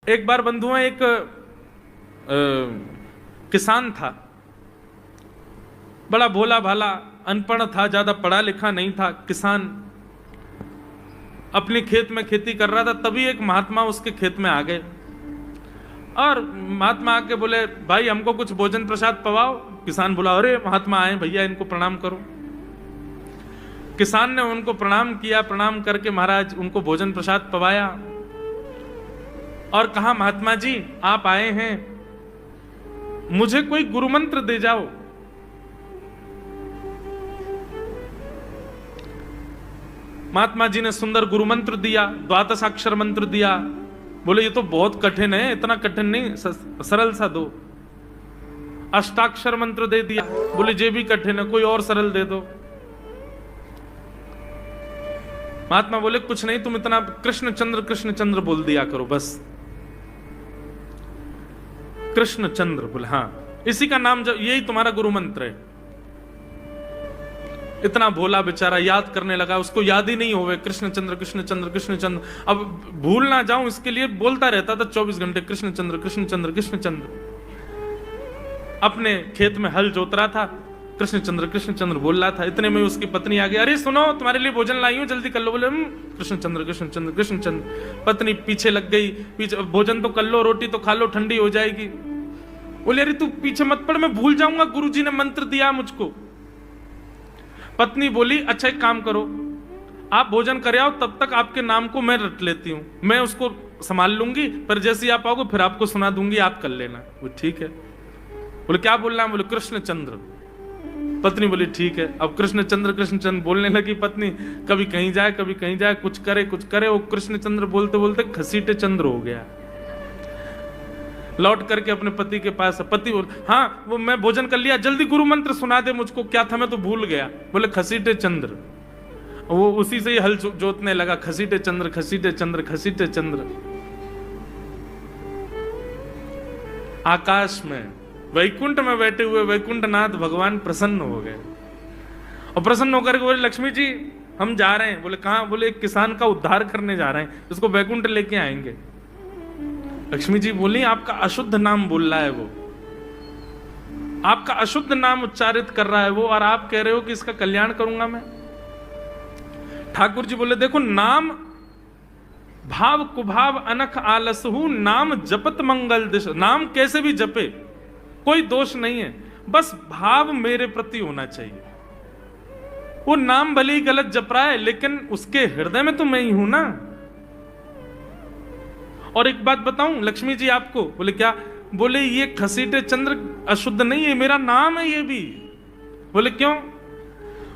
एक बार बंधुओं, एक किसान था, बड़ा भोला भाला, अनपढ़ था, ज्यादा पढ़ा लिखा नहीं था। किसान अपने खेत में खेती कर रहा था, तभी एक महात्मा उसके खेत में आ गए और महात्मा आके बोले, भाई हमको कुछ भोजन प्रसाद पवाओ। किसान बोला, अरे महात्मा आए भैया, इनको प्रणाम करो। किसान ने उनको प्रणाम किया, प्रणाम करके महाराज उनको भोजन प्रसाद पवाया और कहा, महात्मा जी आप आए हैं, मुझे कोई गुरु मंत्र दे जाओ। महात्मा जी ने सुंदर गुरु मंत्र दिया, द्वादशाक्षर मंत्र दिया। बोले ये तो बहुत कठिन है, इतना कठिन नहीं, सरल सा दो। अष्टाक्षर मंत्र दे दिया। बोले ये भी कठिन है, कोई और सरल दे दो। महात्मा बोले कुछ नहीं, तुम इतना कृष्ण चंद्र बोल दिया करो बस। कृष्ण चंद्र बोले, हाँ इसी का नाम, जब यही तुम्हारा गुरु मंत्र है। इतना भोला बेचारा याद करने लगा, उसको याद ही नहीं होवे, कृष्ण चंद्र कृष्ण चंद्र कृष्ण चंद्र। अब भूल ना जाऊं इसके लिए बोलता रहता था 24 घंटे, कृष्ण चंद्र कृष्ण चंद्र कृष्ण चंद्र। अपने खेत में हल जोत रहा था, कृष्ण चंद्र बोल रहा था। इतने में उसकी पत्नी आ गई, अरे सुनो तुम्हारे लिए भोजन लाई हूं, जल्दी कर लो। बोले कृष्ण चंद्र कृष्ण चंद्र कृष्ण चंद्र। पत्नी पीछे लग गई, पीछे, भोजन तो कर लो, रोटी तो खा लो, ठंडी हो जाएगी। बोले अरे तू पीछे मत पड़, मैं भूल जाऊंगा, गुरुजी ने मंत्र दिया मुझको। पत्नी बोली, अच्छा एक काम करो, आप भोजन कर आओ, तब तक आपके नाम को मैं रट लेती हूं, मैं उसको संभाल लूंगी, पर जैसे ही आप आओगे फिर आपको सुना दूंगी, आप कर लेना। वो ठीक है। बोले क्या बोलना है? बोले कृष्ण चंद्र। पत्नी बोली ठीक है। अब कृष्ण चंद्र बोलने लगी पत्नी, कभी कहीं जाए कभी कहीं जाए, कुछ करे। वो कृष्ण चंद्र बोलते बोलते घसीटे चंद्र हो गया। लौट करके अपने पति के पास, पति बोल, हाँ वो मैं भोजन कर लिया, जल्दी गुरु मंत्र सुना दे मुझको, क्या था मैं तो भूल गया। बोले घसीटे चंद्र। वो उसी से ही हल जोतने लगा, घसीटे चंद्र घसीटे चंद्र घसीटे चंद्र। आकाश में वैकुंठ में बैठे हुए वैकुंठनाथ भगवान प्रसन्न हो गए और प्रसन्न होकर के बोले, लक्ष्मी जी हम जा रहे हैं। बोले कहां? बोले एक किसान का उद्धार करने जा रहे हैं, उसको वैकुंठ लेके आएंगे। लक्ष्मी जी बोली, आपका अशुद्ध नाम बोल रहा है वो, आपका अशुद्ध नाम उच्चारित कर रहा है वो, और आप कह रहे हो कि इसका कल्याण करूंगा मैं। ठाकुर जी बोले, देखो नाम भाव कुभाव अनख आलसहु, नाम जपत मंगल दिश। नाम कैसे भी जपे कोई दोष नहीं है, बस भाव मेरे प्रति होना चाहिए। वो नाम भले ही गलत जप रहा है, लेकिन उसके हृदय में तो मैं ही हूं ना। और एक बात बताऊं लक्ष्मी जी आपको। बोले क्या? बोले ये घसीटे चंद्र अशुद्ध नहीं है, मेरा नाम है ये भी। बोले क्यों?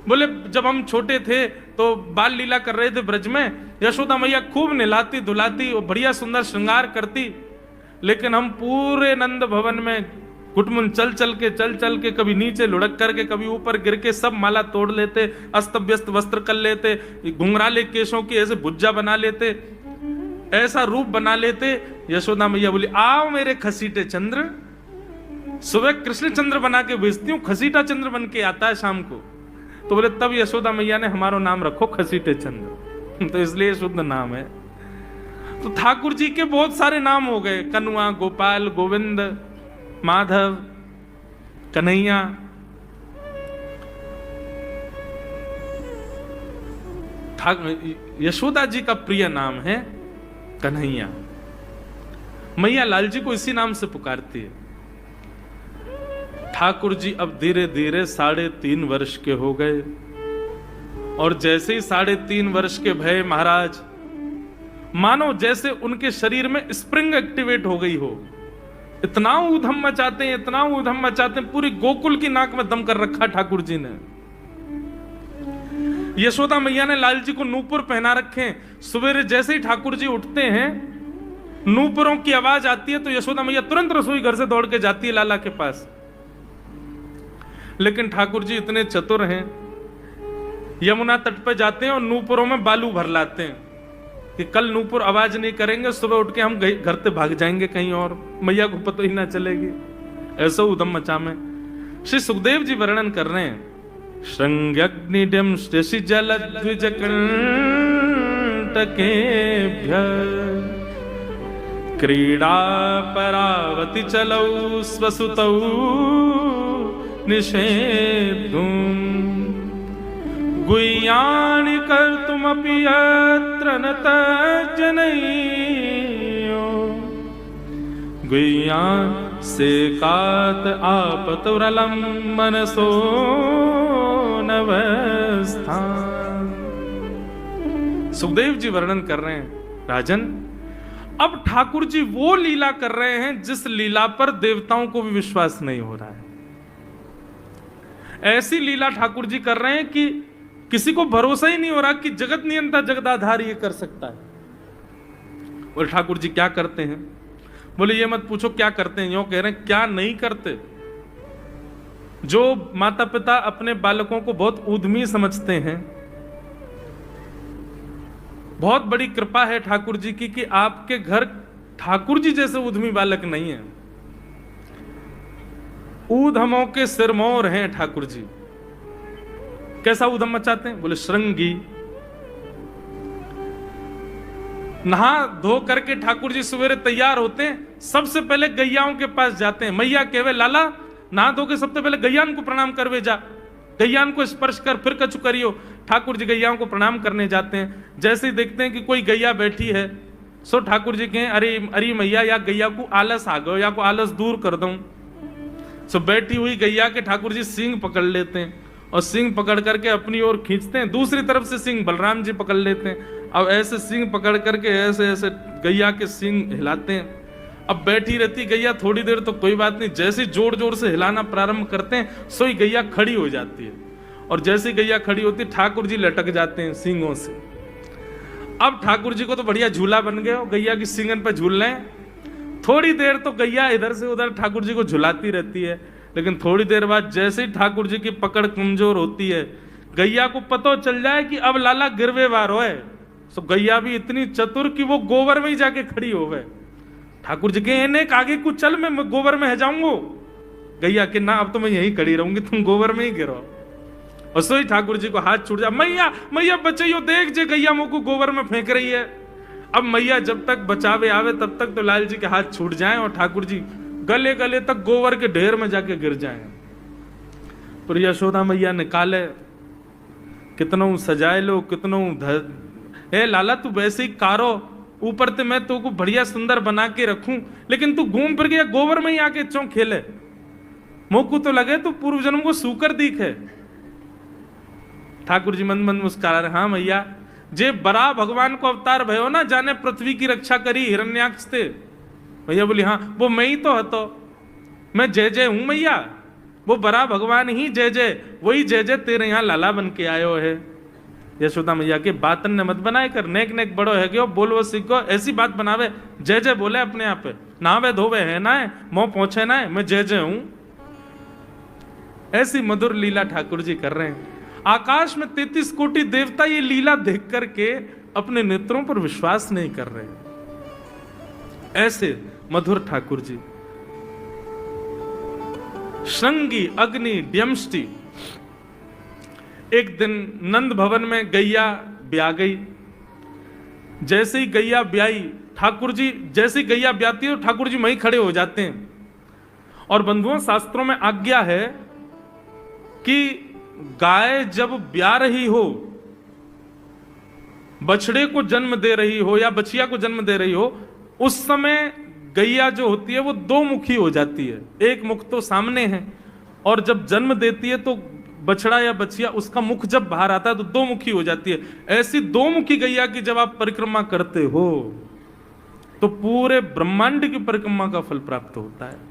बोले जब हम छोटे थे तो बाल लीला कर रहे थे ब्रज में, यशोदा मैया खूब नहलाती धुलाती और बढ़िया सुंदर श्रृंगार करती, लेकिन हम पूरे नंद भवन में कुटमुन चल चल के कभी नीचे लुढ़क करके कभी ऊपर गिर के सब माला तोड़ लेते, अस्त व्यस्त वस्त्र कर लेते, घुंघराले केशों की ऐसे भुज्जा बना लेते, ऐसा रूप बना लेते। यशोदा मैया बोली, आओ मेरे खसीटे चंद्र। सुबह कृष्ण चंद्र बना के भेजती हूँ, खसीटा चंद्र बन के आता है शाम को। तो बोले तब यशोदा मैया ने हमारा नाम रखो खसीटे चंद्र। तो इसलिए शुद्ध नाम है। तो ठाकुर जी के बहुत सारे नाम हो गए, कनुआ, गोपाल, गोविंद, माधव, कन्हैया। यशोदा जी का प्रिय नाम है कन्हैया। मैया लाल जी को इसी नाम से पुकारती है। ठाकुर जी अब धीरे धीरे 3.5 वर्ष के हो गए, और जैसे ही 3.5 वर्ष के भय महाराज, मानो जैसे उनके शरीर में स्प्रिंग एक्टिवेट हो गई हो। इतना ऊधम मचाते हैं, इतना ऊधम मचाते हैं, पूरी गोकुल की नाक में दम कर रखा ठाकुर जी ने। यशोदा मैया ने लाल जी को नूपुर पहना रखे। सवेरे जैसे ही ठाकुर जी उठते हैं, नूपुरों की आवाज आती है तो यशोदा मैया तुरंत रसोई घर से दौड़ के जाती है लाला के पास। लेकिन ठाकुर जी इतने चतुर हैं, यमुना तट पर जाते हैं और नूपुरों में बालू भर लाते हैं कि कल नूपुर आवाज नहीं करेंगे, सुबह उठ के हम घर से भाग जाएंगे कहीं और, मैया को पता ही ना चलेगी। ऐसा उदम मचा में श्री सुखदेव जी वर्णन कर रहे हैं, श्रृंग्यग्निडम शशि जल द्विज कंटकेभ्य क्रीड़ा परावति चलौ स्वसुतौ निषेधुं गुह्यानि कर्तुमपि यत्र न तज्जनयो गुह्यान् सेकात आपतुरलं मनसो नवस्थान। सुखदेव जी वर्णन कर रहे हैं, राजन अब ठाकुर जी वो लीला कर रहे हैं जिस लीला पर देवताओं को भी विश्वास नहीं हो रहा है। ऐसी लीला ठाकुर जी कर रहे हैं कि किसी को भरोसा ही नहीं हो रहा कि जगत नियंता जगदाधार ये कर सकता है। और ठाकुर जी क्या करते हैं? बोले ये मत पूछो क्या करते हैं, यूं कह रहे हैं क्या नहीं करते। जो माता पिता अपने बालकों को बहुत उद्यमी समझते हैं, बहुत बड़ी कृपा है ठाकुर जी की कि आपके घर ठाकुर जी जैसे उद्यमी बालक नहीं है। ऊधमों के सिरमौर हैं ठाकुर जी। कैसा ऊधम मचाते हैं? बोले श्रृंगी। नहा धो करके ठाकुर जी सवेरे तैयार होते हैं, सबसे पहले गैयाओं के पास जाते हैं। मैया कहवे लाला नहा धो के सबसे पहले गैयान को प्रणाम करवे जा, गैयान को स्पर्श कर फिर कछु करियो। ठाकुर जी गैयाओं को प्रणाम करने जाते हैं। जैसे ही देखते हैं कि कोई गैया बैठी है, सो ठाकुर जी कहें अरे अरे मैया या गैया को आलस आ गयो, या को आलस दूर कर दूं। सो बैठी हुई गैया के ठाकुर जी सींग पकड़ लेते हैं और सींग पकड़ करके अपनी ओर खींचते हैं। दूसरी तरफ से सींग बलराम जी पकड़ लेते हैं। अब ऐसे सींग पकड़ करके ऐसे ऐसे गैया के सींग हिलाते हैं। अब बैठी रहती गैया थोड़ी देर तो कोई बात नहीं, जैसे जोर जोर से हिलाना प्रारंभ करते हैं सोई गैया खड़ी हो जाती है। और जैसी गैया खड़ी होती ठाकुर जी लटक जाते हैं सींगों से। अब ठाकुर जी को तो बढ़िया झूला बन गया, गैया की सींगन पर झूल रहे हैं। थोड़ी देर तो गैया इधर से उधर ठाकुर जी को झुलाती रहती है, लेकिन थोड़ी देर बाद जैसे ही ठाकुर जी की पकड़ कमजोर होती है, गैया को पता चल जाए कि अब लाला गिरवे वारो है। तो गैया भी इतनी चतुर कि वो गोबर में ही जाके खड़ी हो गए। ठाकुर जी के ने आगे कुछ चल, मैं गोबर में जाऊंगो। गैया के ना अब तो मैं यहीं खड़ी रहूंगी, तुम गोबर में ही गिरो। और सोई ठाकुर जी को हाथ छूट जा, मैया मैया बचाइयो, देख जे गैया मुंह को गोबर में फेंक रही है। अब मैया जब तक बचावे आवे तब तक तो लाल जी के हाथ छूट जाएं और ठाकुर जी गले गले तक गोबर के ढेर में जाके गिर जाएं। पर यशोदा मैया निकाले, कितनों सजाए लो, कितनों ए लाला तू वैसे ही कारो, ऊपर ते मैं तो को बढ़िया सुंदर बना के रखूं, लेकिन तू घूम फिर गया गोबर में ही आके चौं खेले। मोकू तो लगे तू पूर्व जन्म को सूकर दिखे। ठाकुर जी मंद मंद मुस्कुरा रहे, हाँ मैया जे बरा भगवान को अवतार भयो ना, जाने पृथ्वी की रक्षा करी हिरण्याक्ष थे। भैया बोली हाँ वो मैं ही तो हतो, मैं जय जय हूं मैया, वो बरा भगवान ही जय जय, वही जय जय तेरे यहाँ लाला बन के आयो है। यशोदा मैया के बातन ने मत बनाए कर, नेक नेक बड़ो है क्यों बोलवो सीखो, ऐसी बात बनावे, जय जय बोले अपने आप पे, नावे धोवे है ना है, मोह पहुंचे ना है, मैं जय जय हूं। ऐसी मधुर लीला ठाकुर जी कर रहे हैं। आकाश में 33 कोटि देवता ये लीला देख करके अपने नेत्रों पर विश्वास नहीं कर रहे। ऐसे मधुर ठाकुर जी। श्रृंगी अग्नि द्यमष्टि। एक दिन नंद भवन में गैया ब्याह गई। जैसे ही गैया ब्याई, ठाकुर जी जैसे गैया ब्याती है ठाकुर जी वहीं खड़े हो जाते हैं। और बंधुओं शास्त्रों में आज्ञा है कि गाय जब ब्याह रही हो, बछड़े को जन्म दे रही हो या बछिया को जन्म दे रही हो, उस समय गैया जो होती है वो दो मुखी हो जाती है। एक मुख तो सामने है, और जब जन्म देती है तो बछड़ा या बछिया उसका मुख जब बाहर आता है तो दो मुखी हो जाती है। ऐसी दो मुखी गैया की जब आप परिक्रमा करते हो तो पूरे ब्रह्मांड की परिक्रमा का फल प्राप्त होता है।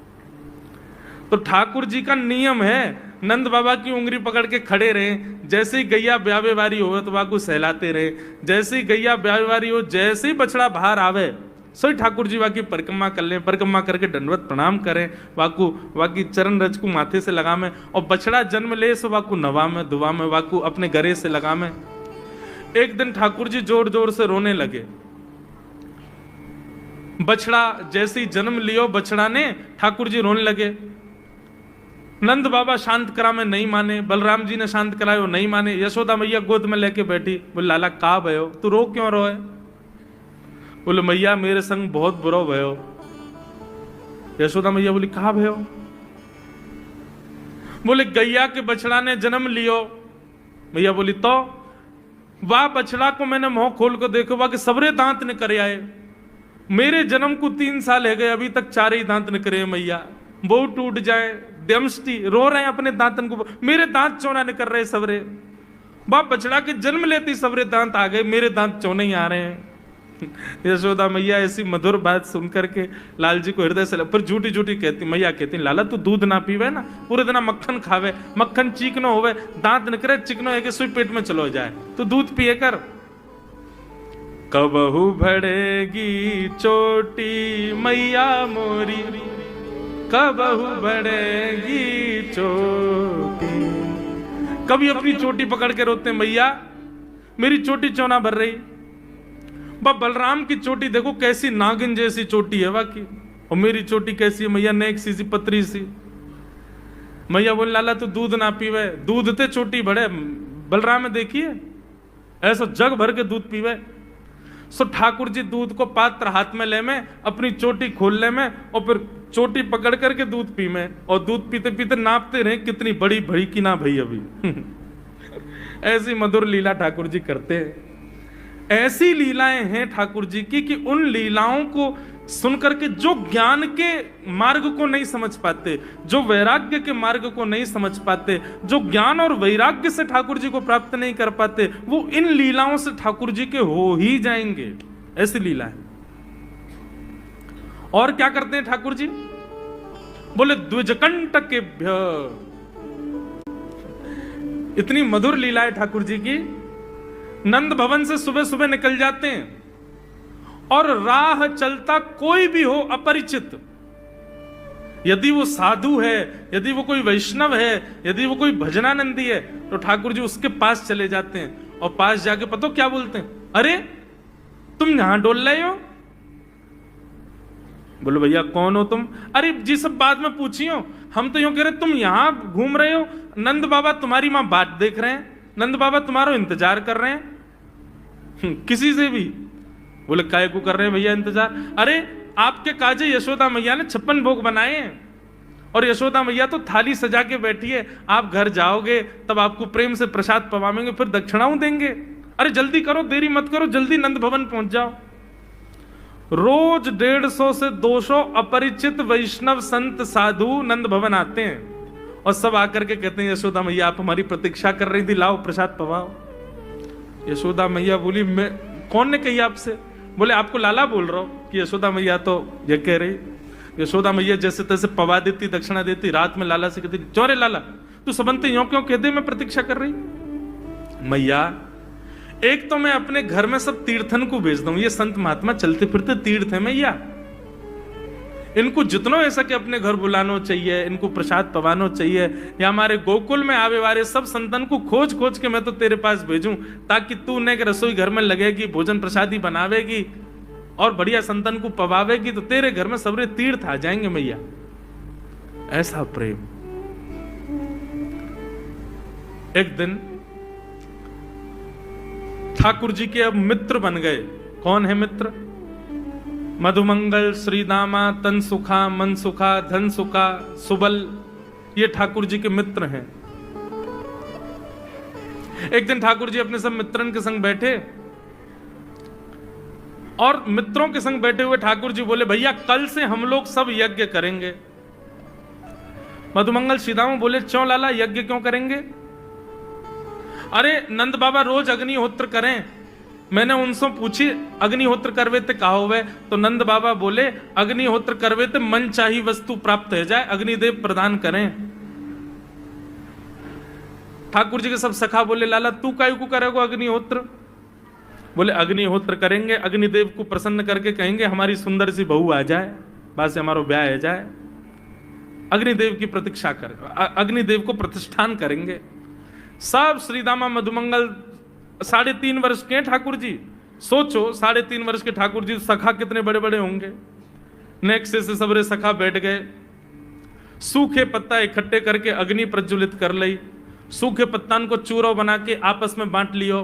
तो ठाकुर जी का नियम है, नंद बाबा की उंगली पकड़ के खड़े रहे, जैसे ही गैया ब्यावे वारी हो तो वाकू सहलाते रहे, जैसे ही गैया ब्यावे वारी हो, जैसे ही बछड़ा बाहर आवे सो ठाकुर जी वाकी परिक्रमा कर लें, परिक्रमा करके दंडवत प्रणाम करें, वाकू वाकी चरण रज को माथे से लगा में, और बछड़ा जन्म ले सो वाकू नवा में दुआ में वाकू अपने गरे से लगा में। एक दिन ठाकुर जी जोर जोर से रोने लगे। बछड़ा जैसे ही जन्म लियो बछड़ा ने, ठाकुर जी रोने लगे। नंद बाबा शांत करा में नहीं माने, बलराम जी ने शांत करायो नहीं माने। यशोदा मैया गोद में लेके बैठी, बोले लाला का भयो, तू रो क्यों रोए? बोले मैया मेरे संग बहुत बुरा भयो। यशोदा मैया बोली कहा भयो? बोले गैया के बछड़ा ने जन्म लियो। मैया बोली तो वाह बछड़ा को मैंने मुंह खोल कर देखो वाह कि सबरे दांत निकल आए। मेरे जन्म को 3 साल है गए अभी तक 4 ही दांत निकले मैया। वो टूट जाए दमष्टी रो रहे हैं अपने दांतन को, मेरे दांत चौना निकल रहे सबरे। बाप बछड़ा के जन्म लेते सबरे दांत आ गए, मेरे दांत चौने ही आ रहे हैं। यशोदा मैया ऐसी मधुर बात सुन करके लाल जी को हृदय से फिर झूठी झूठी कहती, मैया कहती लाला तू दूध ना पीवे ना, पूरे दिन मक्खन खावे, मक्खन चीकनो होवे, दांत निकले चिकनो है कि सुई पेट में चलो जाए, तो दूध पिए कर। कबहू बढ़ेगी चोटी मैया मोरी, कबहू बढ़ेगी चोटी। कभी अपनी चोटी पकड़ के रोते मैया मेरी चोटी चौना भर रही। बलराम की चोटी देखो कैसी नागिन जैसी चोटी है वाकई, और मेरी चोटी कैसी है मैया नेक सी पतरी सी। मैया बोले लाला तू दूध ना पीवे, दूध ते चोटी बढ़े। बलराम में देखिए ऐसा जग भर के दूध पीवे। सो ठाकुर जी दूध को पात्र हाथ में ले में, अपनी चोटी खोल ले में, और फिर चोटी पकड़ करके दूध पी में, और दूध पीते पीते नापते रहे कितनी बड़ी भई कि ना भई अभी। ऐसी मधुर लीला ठाकुर जी करते हैं। ऐसी लीलाएं हैं ठाकुर जी की कि उन लीलाओं को सुन करके जो ज्ञान के मार्ग को नहीं समझ पाते, जो वैराग्य के मार्ग को नहीं समझ पाते, जो ज्ञान और वैराग्य से ठाकुर जी को प्राप्त नहीं कर पाते, वो इन लीलाओं से ठाकुर जी के हो ही जाएंगे। ऐसी लीला है। और क्या करते हैं ठाकुर जी? बोले द्विजकंटकेभ्य। इतनी मधुर लीला है ठाकुर जी की। नंद भवन से सुबह सुबह निकल जाते हैं, और राह चलता कोई भी हो अपरिचित, यदि वो साधु है, यदि वो कोई वैष्णव है, यदि वो कोई भजनानंदी है, तो ठाकुर जी उसके पास चले जाते हैं, और पास जाके पता क्या बोलते हैं? अरे तुम यहां डोल रहे हो? बोलो भैया कौन हो तुम? अरे जी सब बाद में पूछियो, हम तो यूं कह रहे तुम यहां घूम रहे हो, नंद बाबा तुम्हारी मां बात देख रहे हैं, नंद बाबा तुम्हारा इंतजार कर रहे हैं। किसी से भी? बोले काय को कर रहे हैं भैया इंतजार? अरे आपके काजे यशोदा मैया ने 56 भोग बनाए हैं, और यशोदा मैया तो थाली सजा के बैठी है, आप घर जाओगे तब आपको प्रेम से प्रसाद पवाएंगे, फिर दक्षिणाओं देंगे। अरे जल्दी करो, देरी मत करो, जल्दी नंद भवन पहुंच जाओ। रोज 150 से 200 अपरिचित वैष्णव संत साधु नंद भवन आते हैं, और सब आकर के कहते हैं यशोदा मैया आप हमारी प्रतीक्षा कर रही थी, लाओ प्रसाद पवाओ। यशोदा मैया बोली मैं कौन ने कही आपसे? बोले आपको लाला बोल रहा हूं कि यशोदा मैया तो ये कह रही। यशोदा मैया जैसे तैसे पवा देती, दक्षिणा देती, रात में लाला से कहती चौरे लाला तू सबंते यूं क्यों कहते मैं प्रतीक्षा कर रही? मैया एक तो मैं अपने घर में सब तीर्थन को भेज दूं, ये संत महात्मा चलते फिरते तीर्थ है मैया, इनको जितनो ऐसा कि अपने घर बुलानो चाहिए, इनको प्रसाद पवानो चाहिए, या हमारे गोकुल में आवे वाले सब संतन को खोज खोज के मैं तो तेरे पास भेजूं, ताकि तू ने रसोई घर में लगेगी, भोजन प्रसादी बनावेगी और बढ़िया संतन को पवावेगी, तो तेरे घर में सबरे तीर्थ आ जाएंगे मैया। ऐसा प्रेम। एक दिन ठाकुर जी के अब मित्र बन गए। कौन है मित्र? मधुमंगल, श्रीदामा, तन सुखा, मन सुखा, धन सुखा, सुबल, ये ठाकुर जी के मित्र हैं। एक दिन ठाकुर जी अपने सब मित्रन के संग बैठे, और मित्रों के संग बैठे हुए ठाकुर जी बोले भैया कल से हम लोग सब यज्ञ करेंगे। मधुमंगल, श्रीदामा बोले क्यों लाला यज्ञ क्यों करेंगे? अरे नंद बाबा रोज अग्निहोत्र करें, मैंने उनसे पूछी अग्निहोत्र करवे ते कहा हुए, तो नंद बाबा बोले अग्निहोत्र करवे ते मन चाही वस्तु प्राप्त हो जाए, अग्निदेव प्रदान करें। ठाकुर जी के सब सखा बोले लाला तू काहे को करेगा अग्निहोत्र? बोले अग्निहोत्र करेंगे, अग्निदेव को प्रसन्न करके कहेंगे हमारी सुंदर सी बहू आ जाए, बाद से हमारा ब्याह हो जाए। अग्निदेव की प्रतीक्षा कर, अग्निदेव को प्रतिष्ठान करेंगे। सब श्रीदामा मधुमंगल 3.5 वर्ष के ठाकुर जी, सोचो 3.5 वर्ष के ठाकुर जी, सखा कितने बड़े बड़े होंगे। नेक्स्ट से सबरे सखा बैठ गए, सूखे पत्ता इकट्ठे करके अग्नि प्रज्वलित कर ली, सूखे पत्तान को चूरो बना के आपस में बांट लियो।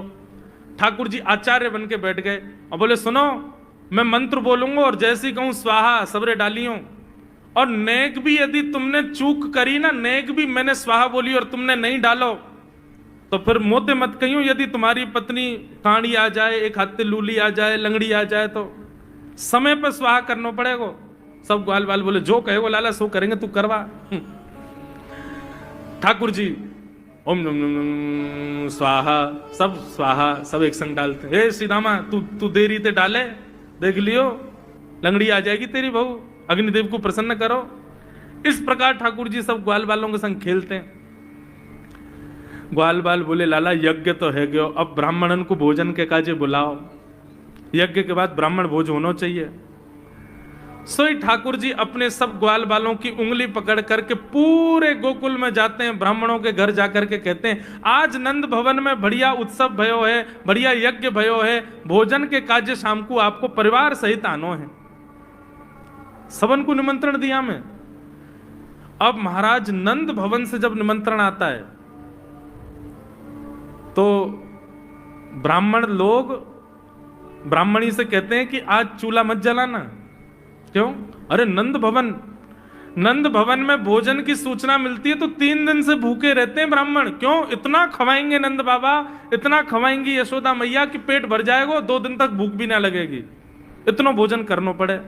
ठाकुर जी आचार्य बन के बैठ गए और बोले सुनो मैं मंत्र बोलूंगा और जैसी कहूं स्वाहा सबरे डालियों। और नेक भी यदि तुमने चूक करी ना, नेक भी मैंने स्वाहा बोली और तुमने नहीं डालो, तो फिर मोते मत कहियो। यदि तुम्हारी पत्नी कांडी आ जाए, एक हाथे लूली आ जाए, लंगड़ी आ जाए, तो समय पर स्वाहा करना पड़ेगा। सब ग्वाल बाल बोले जो कहेगो लाला सो करेंगे, तू करवा। ठाकुर जी ओम नम नम नम स्वाहा, सब स्वाहा सब एक संग डालते। हे श्रीदामा तू देरी ते डाले, देख लियो लंगड़ी आ जाएगी तेरी बहू, अग्निदेव को प्रसन्न करो। इस प्रकार ठाकुर जी सब ग्वाल बालों के संग खेलते हैं। ग्वाल बाल बोले लाला यज्ञ तो है गयो, अब ब्राह्मणन को भोजन के काजे बुलाओ, यज्ञ के बाद ब्राह्मण भोज होना चाहिए। सोई ठाकुर जी अपने सब ग्वाल बालों की उंगली पकड़ करके पूरे गोकुल में जाते हैं, ब्राह्मणों के घर जाकर के कहते हैं आज नंद भवन में बढ़िया उत्सव भयो है, बढ़िया यज्ञ भयो है, भोजन के काजे शाम को आपको परिवार सहित आनो है। सबन को निमंत्रण दिया मैं। अब महाराज नंद भवन से जब निमंत्रण आता है तो ब्राह्मण लोग ब्राह्मणी से कहते हैं कि आज चूल्हा मत जलाना। क्यों? अरे नंद भवन में भोजन की सूचना मिलती है तो 3 दिन से भूखे रहते हैं ब्राह्मण। क्यों? इतना खवाएंगे नंद बाबा, इतना खवाएंगी यशोदा मैया कि पेट भर जाएगा, 2 दिन तक भूख भी ना लगेगी, इतना भोजन करना पड़े।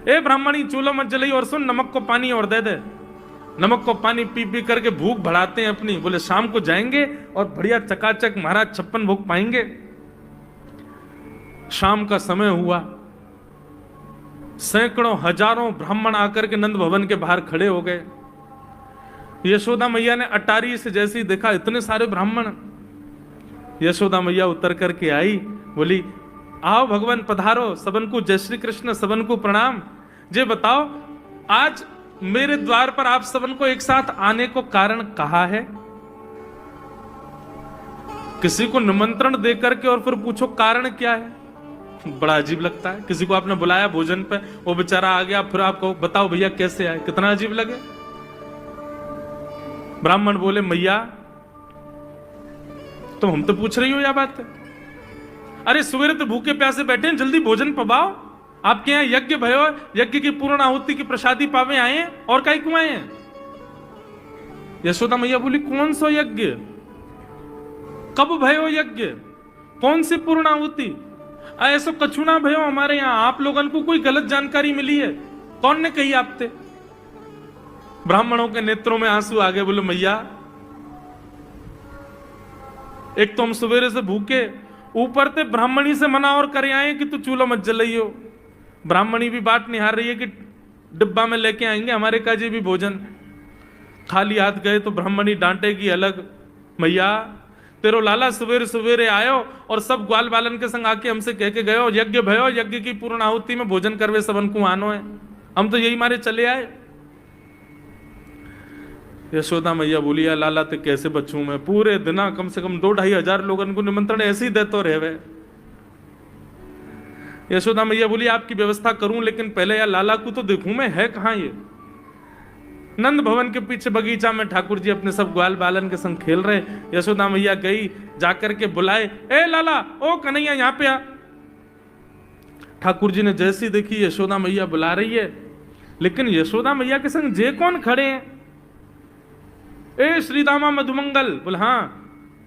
ए ब्राह्मणी चूल्हा मत जलाई, और सुन नमक को पानी और दे दे। नमक को पानी पी पी करके भूख बढ़ाते हैं अपनी। बोले शाम को जाएंगे और बढ़िया चकाचक महाराज 56 भोग पाएंगे। शाम का समय हुआ, सैकड़ों हजारों ब्राह्मण आकर के नंद भवन के बाहर खड़े हो गए। यशोदा मैया ने अटारी से जैसे ही देखा इतने सारे ब्राह्मण, यशोदा मैया उतर करके आई, बोली आओ भगवान पधारो, सबन को जय श्री कृष्ण, सबन को प्रणाम। जे बताओ आज मेरे द्वार पर आप सबन को एक साथ आने को कारण कहा है? किसी को निमंत्रण देकर के और फिर पूछो कारण क्या है, बड़ा अजीब लगता है। किसी को आपने बुलाया भोजन पे, वो बेचारा आ गया, फिर आपको बताओ भैया कैसे आए, कितना अजीब लगे। ब्राह्मण बोले मैया तुम हम तो पूछ रही हो या बात है? अरे सवेरे तो भूखे प्यासे बैठे हैं, जल्दी भोजन पवाओ। आपके यहां यज्ञ भयो, यज्ञ की पूर्ण आहुति की प्रसादी पावे आए हैं, और काई क्यों आए हैं? यशोदा मैया बोली कौन सो यज्ञ, कब भयो यज्ञ, कौन सी पूर्ण आहुति? ऐसो कछु ना भयो हमारे यहां, आप लोगन को कोई गलत जानकारी मिली है, कौन ने कही आपते? ब्राह्मणों के नेत्रों में आंसू आ गए। बोले मैया एक तो हम सवेरे से भूखे, ऊपर ते ब्राह्मणी से मना और करे आए कि तू चूल्हा मत जलाइयो। ब्राह्मणी भी बात निहार रही है कि डिब्बा में लेके आएंगे हमारे काजी भी भोजन, खाली हाथ गए तो ब्राह्मणी डांटेगी अलग। मैया तेरो लाला सवेरे सवेरे आयो और सब ग्वाल बालन के संग आके हमसे कह के गयो यज्ञ भयो, यज्ञ की पूर्ण आहुति में भोजन करवे सबन को आनो है, हम तो यही मारे चले आए। यशोदा मैया बोली या लाला ते कैसे बचूं मैं, पूरे दिन कम से कम 2-2.5 हजार लोगन को निमंत्रण ऐसे ही देते रहे। यशोदा मैया बोली आपकी व्यवस्था करूं, लेकिन पहले यार लाला को तो देखूं मैं, है कहां ये? नंद भवन के पीछे बगीचा में ठाकुर जी अपने सब ग्वाल बालन के संग खेल रहे। यशोदा मैया गई, जाकर के बुलाए, ए लाला ओ कन्हैया यहां पे आ। ठाकुर जी ने जैसी देखी यशोदा मैया बुला रही है, लेकिन यशोदा मैया के संग जे कौन खड़े हैं? ए श्रीदामा मधुमंगल। बोले हाँ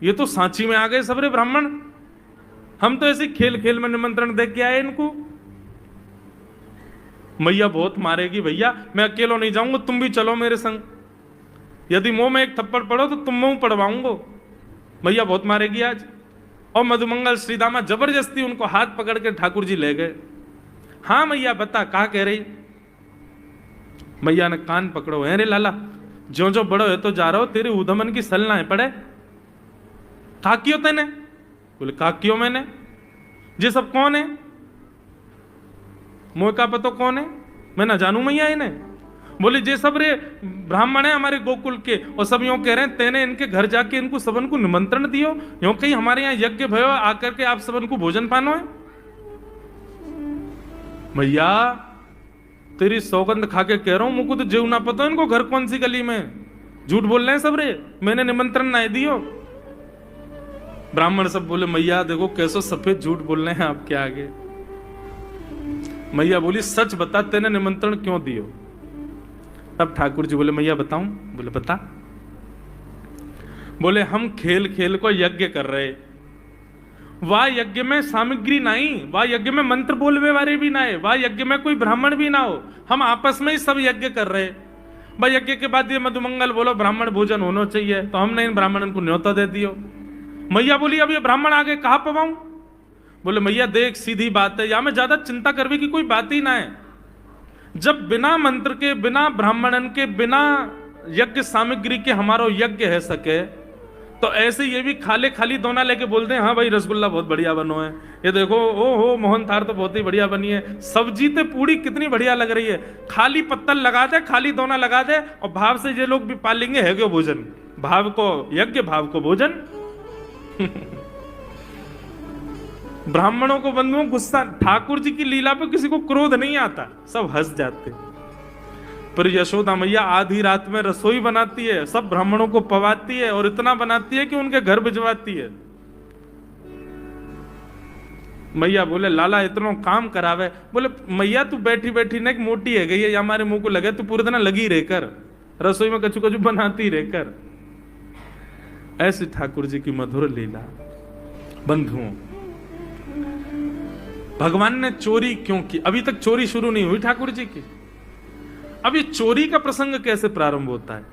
ये तो सांची में आ गए सबरे ब्राह्मण, हम तो ऐसे खेल खेल में निमंत्रण दे के आए इनको। मैया बहुत मारेगी भैया, मैं अकेला नहीं जाऊंगा, तुम भी चलो मेरे संग, यदि मुंह में एक थप्पड़ पड़ो तो तुम मुंह पड़वाऊंगा, मैया बहुत मारेगी आज। और मधुमंगल श्रीदामा जबरदस्ती उनको हाथ पकड़ के ठाकुर जी ले गए। हाँ मैया बता कहा कह रही? मैया ने कान पकड़ो, है रे लाला जो जो बड़ो है तो जा रहा हो, तेरे उधमन की सल ना है पड़े। काकियो तेने? बोले काकियो मैंने, ये सब कौन है? मोह का पतो कौन है? मैं ना जानू मैया इन्हें। बोले जे सब रे ब्राह्मण है हमारे गोकुल के, और सब यूं कह रहे हैं तेने इनके घर जाके इनको सबन को निमंत्रण दियो, यूं कहीं हमारे यहाँ यज्ञ भयो आकर के आप सबन को भोजन पानो है। मैया तेरी सौगंध खा के कह रहा हूं, मुझको तो जीव ना पता इनको घर कौन सी गली में, झूठ बोल रहे हैं सब रे, मैंने निमंत्रण ना दियो। ब्राह्मण सब बोले मैया देखो कैसो सफेद झूठ बोल रहे हैं आपके आगे, मैया बोली सच बता, तेने निमंत्रण क्यों दियो? तब ठाकुर जी बोले मैया बताऊं? बोले बता। बोले हम खेल खेल को यज्ञ कर रहे, वाह यज्ञ में सामग्री नहीं, वाह यज्ञ में मंत्र बोलवे वाले भी ना है, वाह यज्ञ में कोई ब्राह्मण भी ना हो, हम आपस में ही सब यज्ञ कर रहे। भाई यज्ञ के बाद ये मधुमंगल बोलो ब्राह्मण भोजन होना चाहिए, तो हमने इन ब्राह्मणों को न्योता दे दियो। मैया बोली अब ये ब्राह्मण आगे कहाँ पवाऊं? बोले मैया देख सीधी बात है, या में ज्यादा चिंता करने की कोई बात ही ना है। जब बिना मंत्र के, बिना ब्राह्मणन के, बिना यज्ञ सामग्री के हमारा यज्ञ है सके, तो ऐसे ये भी खाली खाली दोना लेके बोलते हैं हाँ भाई रसगुल्ला बहुत बढ़िया बनो है, ये देखो ओ हो मोहन थार तो बहुत ही बढ़िया बनी है, सब्जी तो पूरी कितनी बढ़िया लग रही है, खाली पत्तल लगा दे, खाली दोना लगा दे, और भाव से ये लोग भी पालेंगे है क्यों भोजन, भाव को यज्ञ भाव को भोजन। ब्राह्मणों को बंधुओं गुस्सा, ठाकुर जी की लीला पे किसी को क्रोध नहीं आता, सब हंस जाते। पर यशोदा मैया आधी रात में रसोई बनाती है, सब ब्राह्मणों को पवाती है, और इतना बनाती है कि उनके घर भिजवाती है। मैया बोले लाला इतना काम करावे? बोले मैया तू बैठी बैठी ना मोटी है गई है, या हमारे मुंह को लगे तू पूरे दिन लगी रहकर रसोई में कचू कचू बनाती रहकर। ऐसी ठाकुर जी की मधुर लीला। बंधुओं भगवान ने चोरी क्यों की? अभी तक चोरी शुरू नहीं हुई ठाकुर जी की। अब ये चोरी का प्रसंग कैसे प्रारंभ होता है?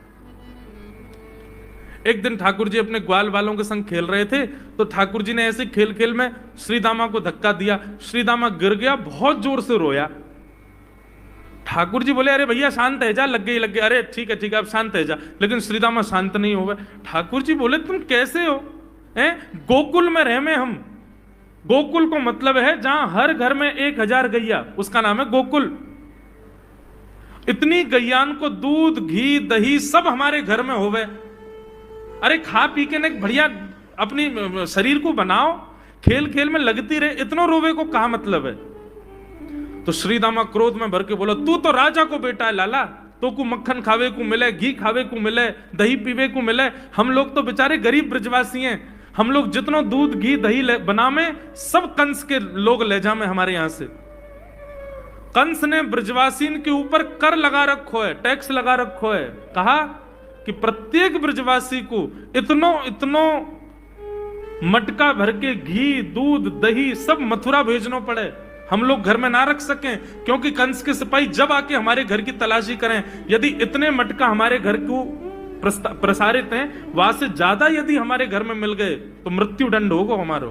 एक दिन ठाकुर जी अपने ग्वाल वालों के संग खेल रहे थे, तो ठाकुर जी ने ऐसे खेल खेल में श्रीदामा को धक्का दिया, श्रीदामा गिर गया, बहुत जोर से रोया। ठाकुर जी बोले अरे भैया शांत है जा, लग गई लग गई, अरे ठीक है अब शांत है जा, लेकिन श्रीदामा शांत नहीं हुआ। ठाकुर जी बोले तुम कैसे हो? गोकुल में रहे में हम, गोकुल को मतलब है जहां हर घर में 1000 गैया, उसका नाम है गोकुल। इतनी गैयान को दूध घी दही सब हमारे घर में होवे, अरे खा पी के न बढ़िया अपनी शरीर को बनाओ, खेल खेल में लगती रहे, इतना रोवे को कहा मतलब है? तो श्रीदामा क्रोध में भर के बोला तू तो राजा को बेटा है लाला, तो को मक्खन खावे को मिले, घी खावे को मिले, दही पीवे को मिले, हम लोग तो बेचारे गरीब ब्रजवासी हैं, हम लोग जितना दूध घी दही बना में सब कंस के लोग ले जा में हमारे यहां से। कंस ने ब्रजवासीन के ऊपर कर लगा रखो है, टैक्स लगा रखो है, कहा कि प्रत्येक ब्रजवासी को इतनो मटका भर के घी दूध दही सब मथुरा भेजना पड़े, हम लोग घर में ना रख सकें, क्योंकि कंस के सिपाही जब आके हमारे घर की तलाशी करें, यदि इतने मटका हमारे घर को प्रसारित हैं, वहां से ज्यादा यदि हमारे घर में मिल गए तो मृत्यु दंड होगा हमारा।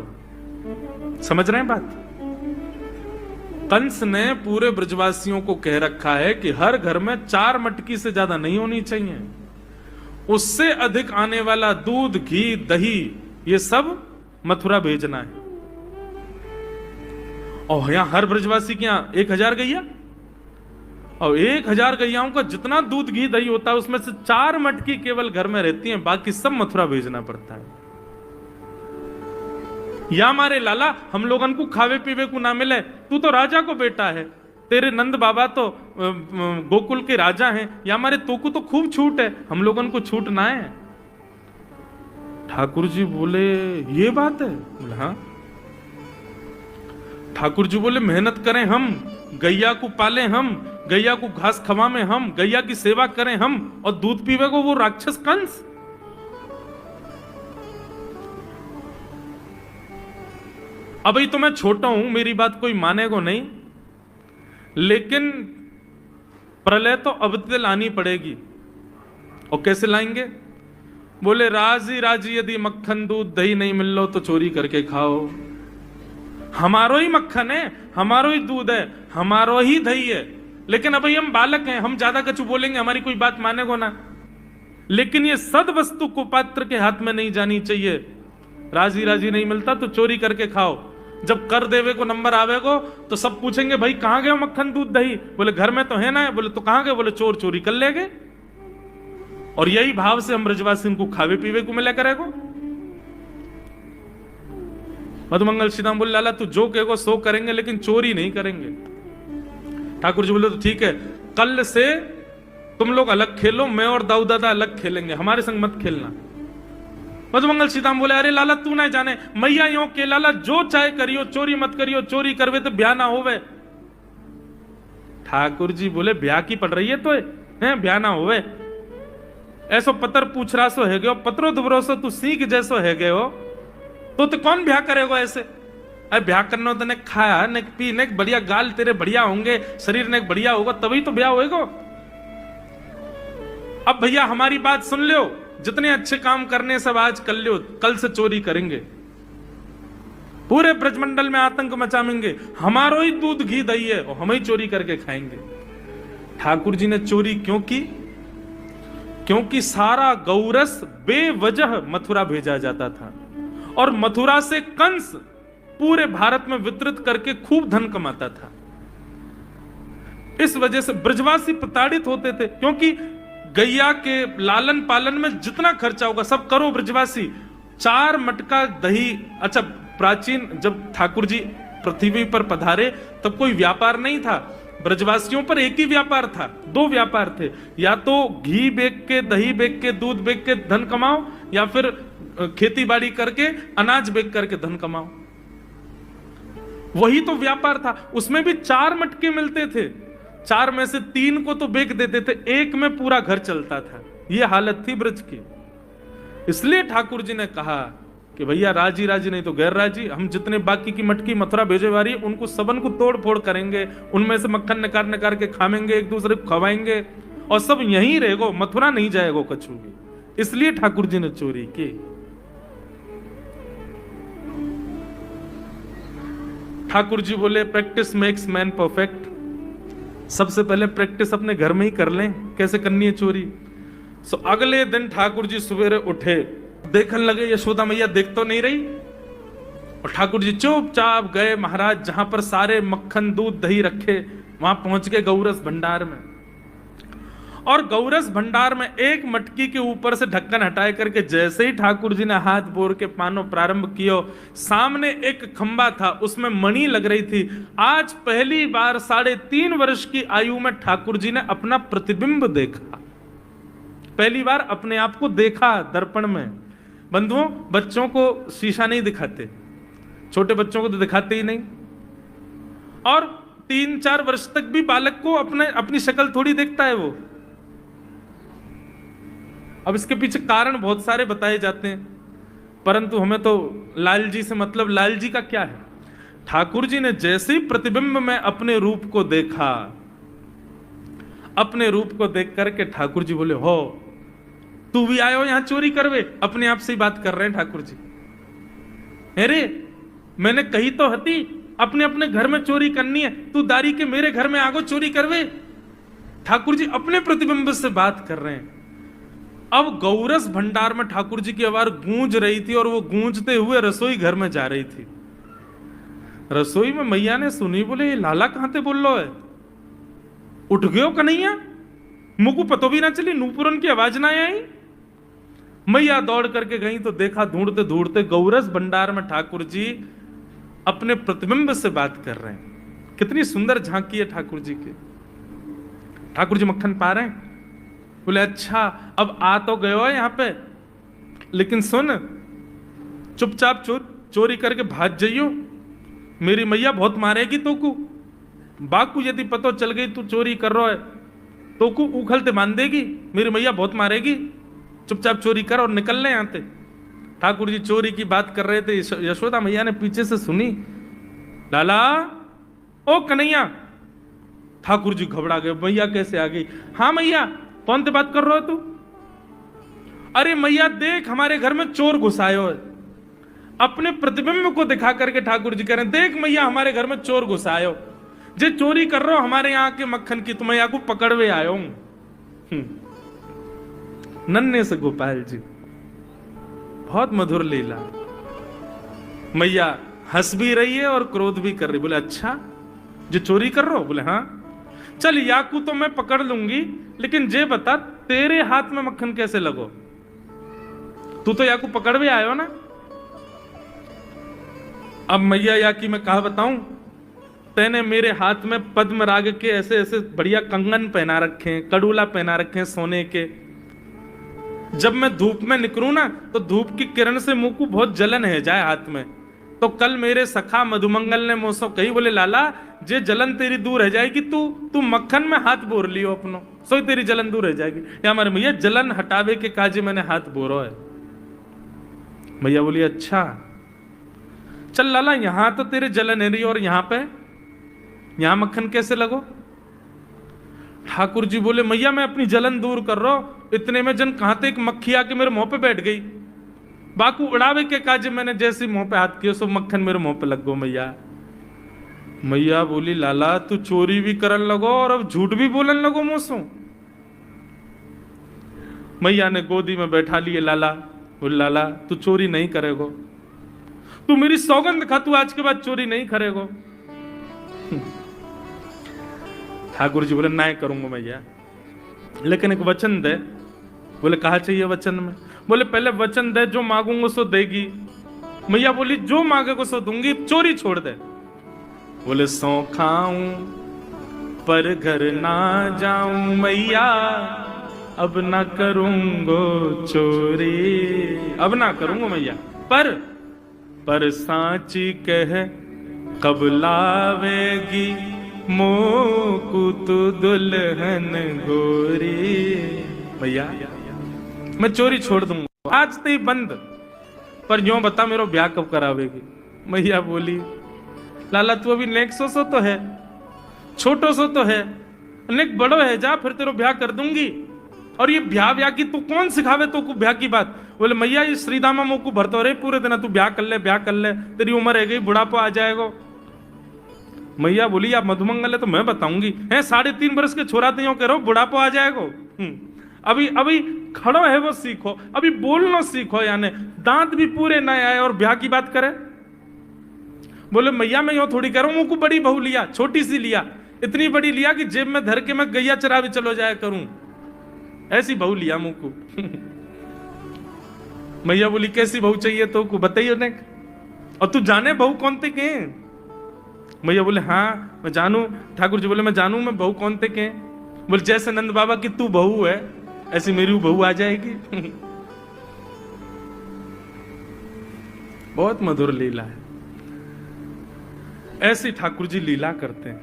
समझ रहे हैं बात? कंस ने पूरे ब्रजवासियों को कह रखा है कि हर घर में 4 मटकी से ज्यादा नहीं होनी चाहिए, उससे अधिक आने वाला दूध घी दही ये सब मथुरा भेजना है। और यहां हर ब्रजवासी के यहां 1000 गैया, और 1000 गैयाओं का जितना दूध घी दही होता है उसमें से 4 मटकी केवल घर में रहती हैं, बाकी सब मथुरा भेजना पड़ता है। या हमारे लाला हम लोगन को खावे पीवे को ना मिले, तू तो राजा को बेटा है, तेरे नंद बाबा तो गोकुल के राजा हैं, या हमारे तो को तो खूब छूट है, हम लोगन को छूट ना है। ठाकुर जी बोले ये बात है? बोले हाँ। ठाकुर जी बोले मेहनत करें हम, गैया को पाले हम, गैया को घास खवाएं हम, गैया की सेवा करें हम, और दूध पीवे को वो राक्षस कंस। अभी तो मैं छोटा हूं, मेरी बात कोई मानेगा नहीं, लेकिन प्रलय तो अब तक लानी पड़ेगी। और कैसे लाएंगे? बोले राजी राजी यदि मक्खन दूध दही नहीं मिल लो तो चोरी करके खाओ, हमारो ही मक्खन है, हमारो ही दूध है, हमारो ही दही है, लेकिन अभी हम बालक हैं, हम ज्यादा कछु बोलेंगे हमारी कोई बात मानेगो ना। लेकिन ये सद वस्तु को पात्र के हाथ में नहीं जानी चाहिए। राजी राजी नहीं मिलता तो चोरी करके खाओ, जब कर देवे को नंबर आवेगो तो सब पूछेंगे भाई कहां गए मक्खन दूध दही? बोले घर में तो है ना। बोले तो कहां गए? बोले चोर चोरी कर ले गए। और यही भाव से हम ब्रजवासी को खावे पीवे को मिला करेगो। मधुमंगल श्रीदाम बोले लाला तू जो कहेगो सो करेंगे, लेकिन चोरी नहीं करेंगे। ठाकुर जी बोले तो ठीक है, कल से तुम लोग अलग खेलो, मैं और दाऊ दादा अलग खेलेंगे, हमारे संग मत खेलना। मधुमंगल सीताम बोले अरे लाला तू ना जाने, मैया यो के लाला जो चाहे करियो, चोरी मत करियो, चोरी करवे तो ब्याह ना होवे। ठाकुर जी बोले ब्याह की पड़ रही है तो है, ब्याह ना होवे। ऐसो पतर पूछ रहा सो है गयो, पत्रो दुबरो सो तू सीख जैसो है गयो, तो कौन ब्याह करेगा ऐसे? अरे ब्याह करना तो ने खाया ने पी ने बढ़िया गाल तेरे बढ़िया होंगे, शरीर ने बढ़िया होगा तभी तो ब्याह होएगा। अब भैया हमारी बात सुन लो, जितने अच्छे काम करने सब आज कर लो, कल से चोरी करेंगे, पूरे ब्रजमंडल में आतंक मचाएंगे, हमारो ही दूध घी दही है और हम ही चोरी करके खाएंगे। ठाकुर जी ने चोरी क्यों की? क्योंकि सारा गौरस बेवजह मथुरा भेजा जाता था और मथुरा से कंस पूरे भारत में वितरित करके खूब धन कमाता था। इस वजह से ब्रजवासी प्रताड़ित होते थे, क्योंकि गैया के लालन पालन में जितना खर्चा होगा सब करो ब्रजवासी। 4 मटका दही। अच्छा, प्राचीन जब ठाकुर जी पृथ्वी पर पधारे तब कोई व्यापार नहीं था, ब्रजवासियों पर एक ही व्यापार था, 2 व्यापार थे, या तो घी बेच के, दही बेच के, दूध बेच के धन कमाओ, या फिर खेती बाड़ी करके अनाज बेच करके धन कमाओ। वही तो व्यापार था। उसमें भी 4 मटके मिलते थे, 4 में से 3 को तो बेच देते थे, 1 में पूरा घर चलता था। यह हालत थी ब्रज की। इसलिए ठाकुर जी ने कहा कि भैया राजी राजी नहीं तो गैर राजी, हम जितने बाकी की मटकी मथुरा भेजे वाली उनको सबन को तोड़ फोड़ करेंगे, उनमें से मक्खन निकाल निकाल के खाएंगे, एक दूसरे को खवाएंगे और सब यहीं रहेगो, मथुरा नहीं जाएगो कछु भी। इसलिए ठाकुर जी ने चोरी की। ठाकुर जी बोले प्रैक्टिस मेक्स मैन परफेक्ट। सबसे पहले प्रैक्टिस अपने घर में ही कर लें कैसे करनी है चोरी। सो अगले दिन ठाकुर जी सवेरे उठे, देखने लगे यशोदा मैया देख तो नहीं रही, और ठाकुर जी चुपचाप गए महाराज जहां पर सारे मक्खन दूध दही रखे, वहां पहुंच गए गौरस भंडार में। और गौरस भंडार में एक मटकी के ऊपर से ढक्कन हटाए करके जैसे ही ठाकुर जी ने हाथ बोर के पानो प्रारंभ किया, सामने एक खंबा था, उसमें मणि लग रही थी। आज पहली बार 3.5 वर्ष की आयु में ठाकुर जी ने अपना प्रतिबिंब देखा, पहली बार अपने आप को देखा दर्पण में। बंधुओं, बच्चों को शीशा नहीं दिखाते, छोटे बच्चों को तो दिखाते ही नहीं, और 3-4 वर्ष तक भी बालक को अपनी शक्ल थोड़ी देखता है वो। अब इसके पीछे कारण बहुत सारे बताए जाते हैं, परंतु हमें तो लाल जी से मतलब, लाल जी का क्या है? ठाकुर जी ने जैसे ही प्रतिबिंब में अपने रूप को देखा, अपने रूप को देख करके ठाकुर जी बोले, हो तू भी आयो यहां चोरी करवे? अपने आप से ही बात कर रहे हैं ठाकुर जी। अरे मैंने कही तो हती अपने अपने घर में चोरी करनी है, तू दारी के मेरे घर में आगो चोरी करवे? ठाकुर जी अपने प्रतिबिंब से बात कर रहे हैं। अब गौरस भंडार में ठाकुर जी की आवाज गूंज रही थी और वो गूंजते हुए रसोई घर में जा रही थी। रसोई में मैया ने सुनी, बोले ये लाला कहां थे बोल लो है, उठ गयो कन्हैया, मुझको पतो भी ना चली, नूपुरन की आवाज ना आई। मैया दौड़ करके गई तो देखा ढूंढते ढूंढते गौरस भंडार में ठाकुर जी अपने प्रतिबिंब से बात कर रहे हैं। कितनी सुंदर झांकी है ठाकुर जी की। ठाकुर जी मक्खन पा रहे हैं। बोले अच्छा अब आ तो गए हो यहाँ पे, लेकिन सुन चुपचाप चोरी करके भाग जाइयो, मेरी मैया बहुत मारेगी तो को। बाकू यदि पतो चल गई तू चोरी कर रहा है तो को उखलते मान देगी, मेरी मैया बहुत मारेगी, चुपचाप चोरी कर और निकल ले यहाँ से। ठाकुर जी चोरी की बात कर रहे थे, यशोदा मैया ने पीछे से सुनी, लाला ओ कन्हैया। ठाकुर जी घबरा गए, मैया कैसे आ गई? हाँ मैया, कौन से बात कर रहे हो तू? अरे मैया देख हमारे घर में चोर घुसायो है। अपने प्रतिबिंब को दिखा करके ठाकुर जी कह रहे हैं, देख मैया हमारे घर में चोर घुसायो, जे चोरी कर रहे हो हमारे यहाँ के मक्खन की, तुम्हें यहाँ को पकड़वे आयो हूं। नन्हे से गोपाल जी, बहुत मधुर लीला। मैया हंस भी रही है और क्रोध भी कर रही। बोले अच्छा जो चोरी कर रहे हो? बोले हाँ। चल याकू तो मैं पकड़ लूंगी, लेकिन जे बता तेरे हाथ में मक्खन कैसे लगो? तू तो याकू पकड़वे आयो ना। अब मैया याकी मैं कहा बताऊं, तेने मेरे हाथ में पद्म राग के ऐसे ऐसे बढ़िया कंगन पहना रखे हैं, कड़ूला पहना रखे हैं सोने के। जब मैं धूप में निकलूं ना तो धूप की किरण से मुंह को बहुत जलन है जाए हाथ में। तो कल मेरे सखा मधुमंगल ने मुझसे कही, बोले लाला जे जलन तेरी दूर रह जाएगी, तू मक्खन में हाथ बोर लियो अपनो, सो तेरी जलन दूर रह जाएगी। या हमारे मैया जलन हटावे के काजे मैंने हाथ बोरो है। मैया बोली अच्छा चल लाला, यहां तो तेरे जलन है रही और यहां मक्खन कैसे लगो? ठाकुर जी बोले मैया मैं अपनी जलन दूर कर रहा हूं, इतने में जन कहां तक मक्खी आके मेरे मुंह पे बैठ गई। बाकू उड़ावे के काजे मैंने जैसे मुंह पे हाथ किया सो मक्खन मेरे मुंह पे लग गो। मैया बोली लाला तू चोरी भी करन लगो और अब झूठ भी बोलन लगो मुझसे। मैया ने गोदी में बैठा लिए लाला, बोले लाला तू चोरी नहीं करेगो, तू मेरी सौगंध खा, तू आज के बाद चोरी नहीं करेगो। ठाकुर जी बोले ना करूंगा मैया, लेकिन एक वचन दे। बोले कहा चाहिए वचन में? बोले पहले वचन दे, जो मांगूंगा सो देगी। मैया बोली जो मांगेगा सो दूंगी, चोरी छोड़ दे। बोले सौ खाऊं पर घर ना जाऊं मैया, अब ना करूंगो चोरी, अब ना करूंगा मैया। पर सांची कह कब लावेगी मोकू तू दुल्हन गोरी। भैया मैं चोरी छोड़ दूंगा, आज तो ही बंद, पर यूं बता मेरा ब्याह कब करावेगी? मैया बोली लाला तू अभी नेक सो तो है, छोटो सो तो है, नेक बड़ो है, जा फिर तेरो ब्याह कर दूंगी। और ये ब्याह की तू कौन सिखावे तो को ब्याह की बात? बोले मैया ये श्रीदामा मोकू भरतो रहे पूरे दिन, तू ब्याह कर ले, तेरी उम्र है गई, बुढ़ापा आ जाएगा। मैया बोली आप मधुमंगल है तो मैं बताऊंगी, है 3.5 बरस के छोरा तो यूं कह रहा बुढ़ापा आ जाएगा। अभी खड़ो है वो सीखो, अभी बोलना सीखो, यानी दांत भी पूरे न आए और ब्याह की बात करे। बोले मैया मैं यूं थोड़ी कह रहा हूं, मुझको बड़ी बहू लिया, छोटी सी लिया, इतनी बड़ी लिया कि जेब में धर के मैं गैया चरा भी चलो जाया करूं, ऐसी बहू लिया मुझको। मैया बोली कैसी बहू चाहिए तो को बताइए ने, और तू जाने बहू कौन थे के? मैया बोले हाँ मैं जानू। ठाकुर जी बोले मैं जानू, मैं बहू कौन थे के? बोले जैसे नंद बाबा की तू बहू है ऐसी मेरी बहू आ जाएगी। बहुत मधुर लीला है, ऐसी ठाकुर जी लीला करते हैं।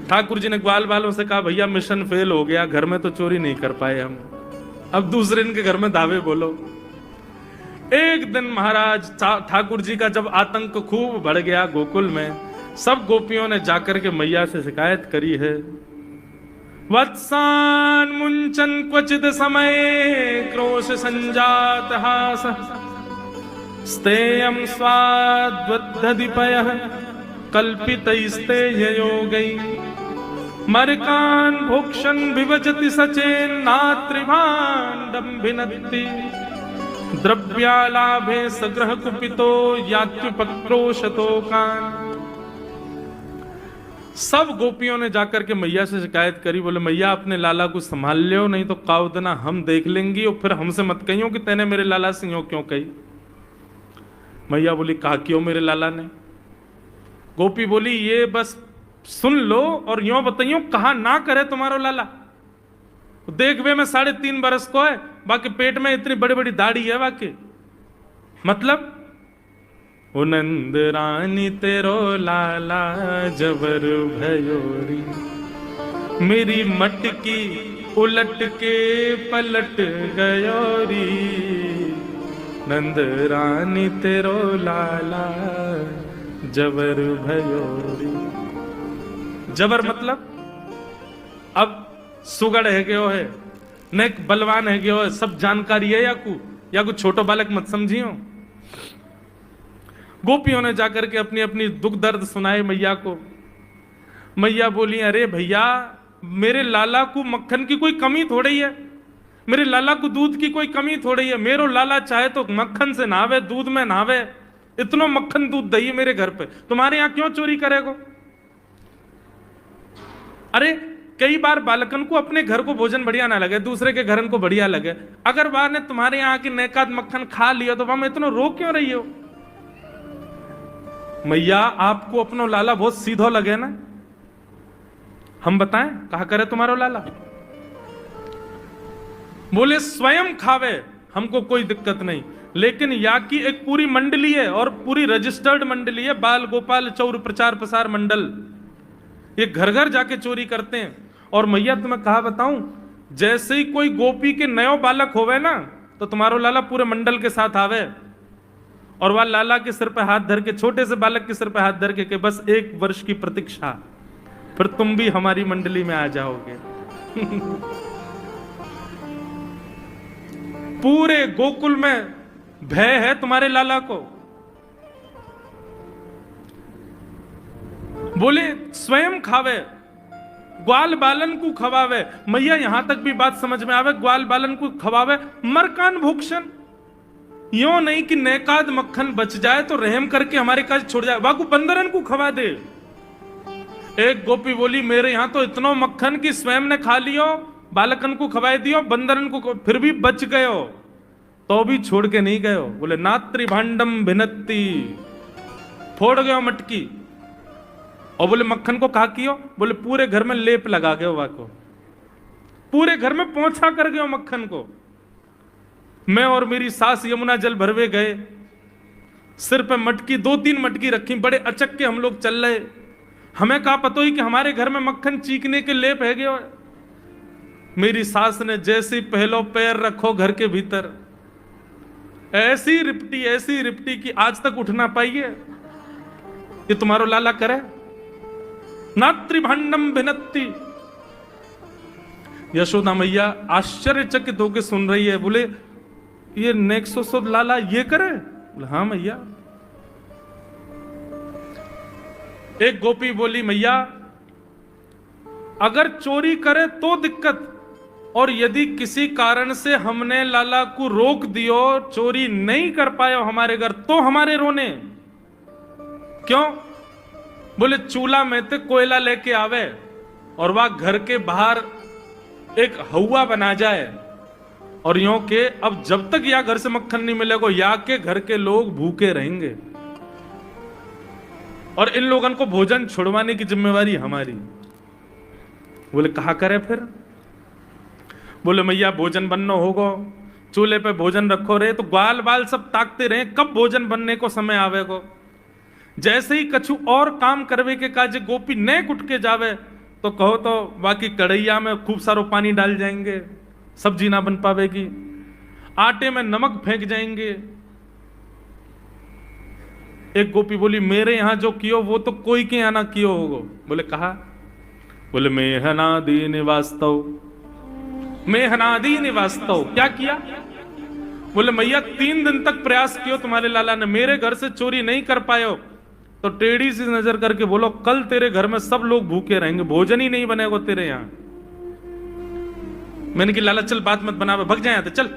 ठाकुर जी ने ग्वाल वालों से कहा भैया मिशन फेल हो गया, घर में तो चोरी नहीं कर पाए हम, अब दूसरे इनके घर में दावे बोलो। एक दिन महाराज ठाकुर जी का जब आतंक खूब बढ़ गया गोकुल में, सब गोपियों ने जाकर के मैया से शिकायत करी है। वत्सान मुंचन क्वचित समय क्रोश संजात हास, स्तेयं स्वाद्वद्धदिपयः कल्पितैस्तेययोगै, मरकान् भोक्षन् विभजति सचेन्नात्रिभाण्डं भिनत्ति, द्रव्यालाभे सग्रह कुपितो यात्युपक्रोशतोकान्। सब गोपियों ने जाकर के मैया से शिकायत करी, बोले मैया अपने लाला को संभाल लियो, नहीं तो काउदना हम देख लेंगी और फिर हमसे मत कहियो कि तैने मेरे लाला से यूं क्यों कही। मैया बोली कहा क्यों मेरे लाला ने? गोपी बोली ये बस सुन लो और यूं बताइयो कहा ना करे तुम्हारो लाला। देख वे मैं 3.5 बरस को है, बाकी पेट में इतनी बड़ी बड़ी दाढ़ी है बाकी, मतलब ओ नंद रानी तेरो लाला जबर भयोरी, मेरी मटकी उलट के पलट गयोरी, नंद रानी तेरो लाला जबर भयोरी। जबर मतलब अब सुगड़ है गयो है, न बलवान है गयो है, सब जानकारी है या कुछ छोटो बालक मत समझियो। गोपियों ने जाकर के अपनी अपनी दुख दर्द सुनाए मैया को। मैया बोली अरे भैया मेरे लाला को मक्खन की कोई कमी थोड़ी है, मेरे लाला को दूध की कोई कमी थोड़ी है, मेरो लाला चाहे तो मक्खन से नहावे, दूध में नहावे, इतना मक्खन दूध दही मेरे घर पे, तुम्हारे यहां क्यों चोरी करेगो? अरे कई बार बालकन को अपने घर को भोजन बढ़िया ना लगे, दूसरे के घर को बढ़िया लगे, अगर बार ने तुम्हारे यहाँ की नेकाद मक्खन खा लिया तो हम इतना रो क्यों रही हो? मैया आपको अपनो लाला बहुत सीधो लगे ना, हम बताएं कहा करे तुम्हारो लाला? बोले स्वयं खावे हमको कोई दिक्कत नहीं, लेकिन या की एक पूरी मंडली है और पूरी रजिस्टर्ड मंडली है, बाल गोपाल चौर प्रचार प्रसार मंडल, ये घर घर जाके चोरी करते हैं। और मैया तुम्हें कहा बताऊं, जैसे ही कोई गोपी के नयो बालक होवे ना, तो तुम्हारो लाला पूरे मंडल के साथ आवे और वह लाला के सिर पे हाथ धर के, छोटे से बालक के सिर पे हाथ धर के बस 1 वर्ष की प्रतीक्षा, फिर तुम भी हमारी मंडली में आ जाओगे। पूरे गोकुल में भय है तुम्हारे लाला को। बोले स्वयं खावे, ग्वाल बालन को खवावे। मैया यहां तक भी बात समझ में आवे, ग्वाल बालन को खवावे, मरकान भूक्षण। यो नहीं कि नेकाद मक्खन बच जाए तो रहम करके हमारे काज छोड़ जाए, वाकू बंदरन को खवा दे। एक गोपी बोली मेरे यहां तो इतना मक्खन कि स्वयं ने खा लियो, बालकन को खवाए दियो, बंदरन को फिर भी बच गयो, तो भी छोड़ के नहीं गयो। बोले नात्री भांडम भिनत्ती, फोड़ गयो मटकी। और बोले मक्खन को कहा कियो, बोले पूरे घर में लेप लगा गयो, वाको पूरे घर में पोंछा कर गयो मक्खन को। मैं और मेरी सास यमुना जल भरवे गए, सिर पे मटकी 2-3 मटकी रखी, बड़े अचक्के हम लोग चल रहे, हमें कहा पतो ही कि हमारे घर में मक्खन चीकने के लेप है गयो। मेरी सास ने जैसे पहलो पैर रखो घर के भीतर, ऐसी रिपटी कि आज तक उठ ना पाइए। ये तुम्हारो लाला करे, नात्री भांडम भिनत्ती। यशोदा मैया आश्चर्यचकित होकर सुन रही है। बोले ये नेक्सो लाला ये करे? बोले हाँ मैया। एक गोपी बोली मैया अगर चोरी करे तो दिक्कत, और यदि किसी कारण से हमने लाला को रोक दियो, चोरी नहीं कर पाए हमारे घर, तो हमारे रोने क्यों? बोले चूल्हा में तो कोयला लेके आवे और वह घर के बाहर एक हवा बना जाए, और यूं के अब जब तक या घर से मक्खन नहीं मिलेगा या के घर के लोग भूखे रहेंगे, और इन लोगों को भोजन छुड़वाने की जिम्मेवारी हमारी। बोले कहा करे फिर? बोले मैया भोजन बनना होगा, चूल्हे पे भोजन रखो रहे, तो ग्वाल बाल सब ताकते रहे कब भोजन बनने को समय आवे को। जैसे ही कछु और काम करवे के काज गोपी ने कुट के जावे, तो कहो तो बाकी कढ़ैया में खूब सारो पानी डाल जाएंगे, सब्जी ना बन पावेगी, आटे में नमक फेंक जाएंगे। एक गोपी बोली मेरे यहां जो कियो वो तो कोई के यहां ना कियो होगो। बोले कहा? बोले मेहनादी निवास्तव, मेहनादी निवास्तव। क्या किया? बोले मैया 3 दिन तक प्रयास कियो तुम्हारे लाला ने, मेरे घर से चोरी नहीं कर पायो, तो टेढ़ी सी नजर करके बोलो कल तेरे घर में सब लोग भूखे रहेंगे, भोजन ही नहीं बनेगा तेरे यहां। मैंने कि लाला चल बात मत बना, भग जाए चल।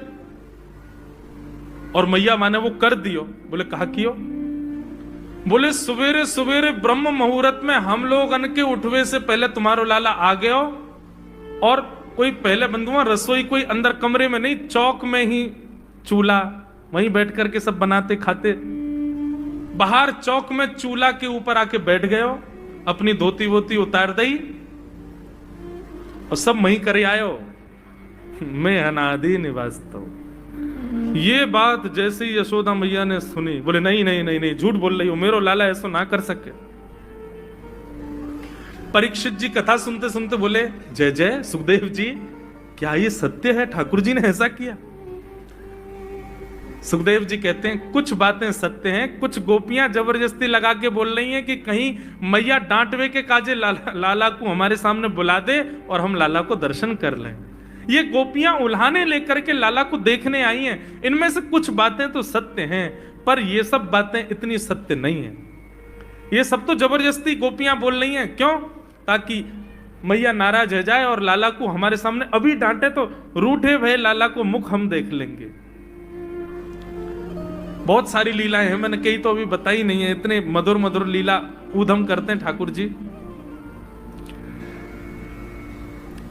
और मैया माने वो कर दियो। बोले कहा कियो? बोले सवेरे सवेरे ब्रह्म मुहूर्त में हम लोग अन के उठवे से पहले तुम्हारो लाला आ गयो, और कोई पहले बंधुआ रसोई कोई अंदर कमरे में नहीं, चौक में ही चूल्हा, वहीं बैठ करके सब बनाते खाते। बाहर चौक में चूल्हा के ऊपर आके बैठ गयो, अपनी धोती वोती उतार दई और सब वहीं करे आयो, मैं अनादि निवास्तव। ये बात जैसे ही यशोदा मैया ने सुनी, बोले नहीं नहीं नहीं नहीं, झूठ बोल रही हो, मेरो लाला ऐसा ना कर सके। परीक्षित जी कथा सुनते सुनते बोले जय जय सुखदेव जी, क्या ये सत्य है? ठाकुर जी ने ऐसा किया? सुखदेव जी कहते हैं कुछ बातें सत्य हैं, कुछ गोपियां जबरदस्ती लगा के बोल रही हैं कि कहीं मैया डांटवे के काजे लाला को हमारे सामने बुला दे और हम लाला को दर्शन कर लें। ये गोपियां उल्हाने लेकर के लाला को देखने आई हैं। इनमें से कुछ बातें तो सत्य हैं, पर ये सब बातें इतनी सत्य नहीं है। ये सब तो जबरदस्ती गोपियां बोल रही हैं, क्यों? ताकि मैया नाराज हो जाए और लाला को हमारे सामने अभी डांटे तो रूठे भय लाला को मुख हम देख लेंगे। बहुत सारी लीलाएं हैं, मैंने कई तो अभी बताई नहीं है, इतने मधुर मधुर लीला ऊधम करते हैं ठाकुर जी।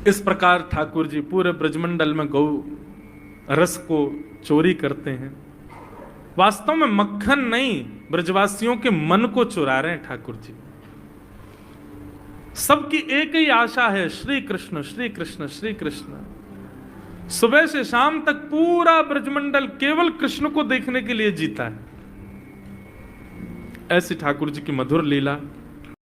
इस प्रकार ठाकुर जी पूरे ब्रजमंडल में गौ रस को चोरी करते हैं। वास्तव में मक्खन नहीं, ब्रजवासियों के मन को चुरा रहे हैं ठाकुर जी। सबकी एक ही आशा है, श्री कृष्ण श्री कृष्ण श्री कृष्ण। सुबह से शाम तक पूरा ब्रजमंडल केवल कृष्ण को देखने के लिए जीता है। ऐसी ठाकुर जी की मधुर लीला।